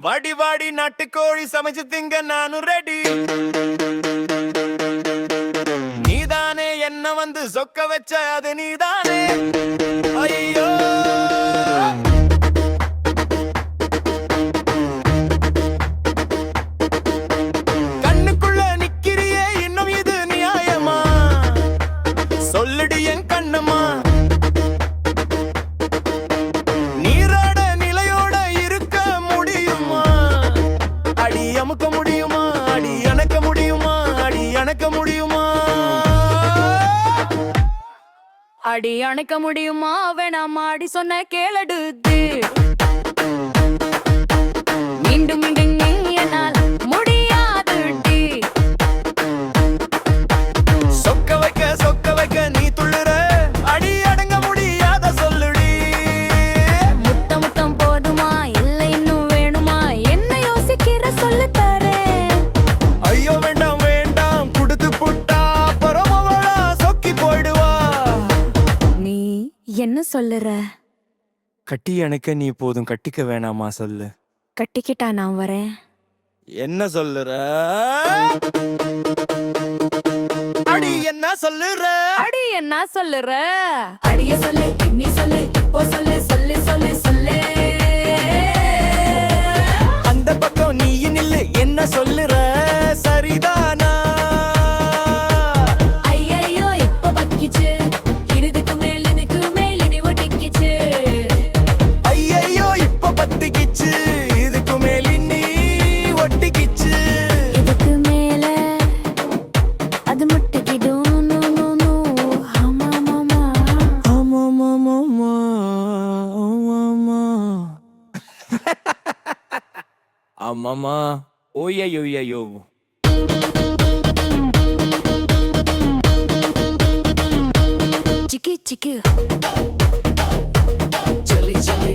வாடி வாடி நாட்டுக்கோழி சமைச்சு திங்க நானும் ரெடி. நீதானே என்ன வந்து சொக்க வச்ச அது நீதானே. ஐயோ கண்ணுக்குள்ள நிக்கிறியே இன்னும் இது நியாயமா? சொல்லுடி என் கண்ணம்மா. நீரோட நிலையோட இருக்க முடியுமா? அடி அமுக்க முடியுமா? அடி அணக்க முடியுமா? அடி அணக்க முடியுமா? அடி அணைக்க முடியுமா? வேணாமா அடி சொன்ன கேளடுது. மீண்டும் மீண்டும் என்னால் முடியாதுடி. சொக்க வைக்க நீ துள்ளுற. அடி அடங்க முடியாத சொல்லுடி. முத்தம் முத்தம் போதுமா இல்லை இன்னும் வேணுமா? என்ன யோசிக்கிற சொல்லு தரேன். ஐயோ வேண்டாம் வேண்டாம் குடுத்து புட்டா பரமவளா சொக்கி போயிடுவா. நீ என்ன சொல்லுற? கட்டி அணைக்க நீ போதும் கட்டிக்க வேணாமா சொல்லு. கட்டிக்கிட்டா நான் வரேன். என்ன சொல்லுற? அடி என்ன சொல்லுற? அடி என்ன சொல்லுற? அடிய சொல்லு இன்னி சொல்லு இப்போ சொல்லு சொல்லு சொல்லு சொல்லு. அந்த பக்கம் நீ நில்லு என்ன சொல்லுற? சரிதானா? ஐயையோ இப்போ பக்கிச்சு இதுக்கு மேல் இனி ஒட்டிக்கிச்சு. ஐயையோ இப்ப பத்திக்கிச்சு இதுக்கு மேல் நீ ஒட்டிக்கிச்சு. இதுக்கு மேல அது முட்டிக்கிடும். No, no, no. ஆமா, மாமா. ஆமாமாமாமா, ஆமாமா. ஆமாமா ஓய்யோ. சிக்கி சிக்கி சொல்லு சொல்லு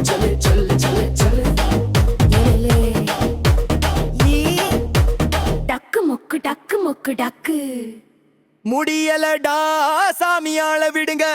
சொல்லு சொல்லு சொல்லு சொல்லு. ஏலே. டக்கு முக்கு டக்கு முக்கு டக்கு. முடியலடா சாமியால விடுங்க.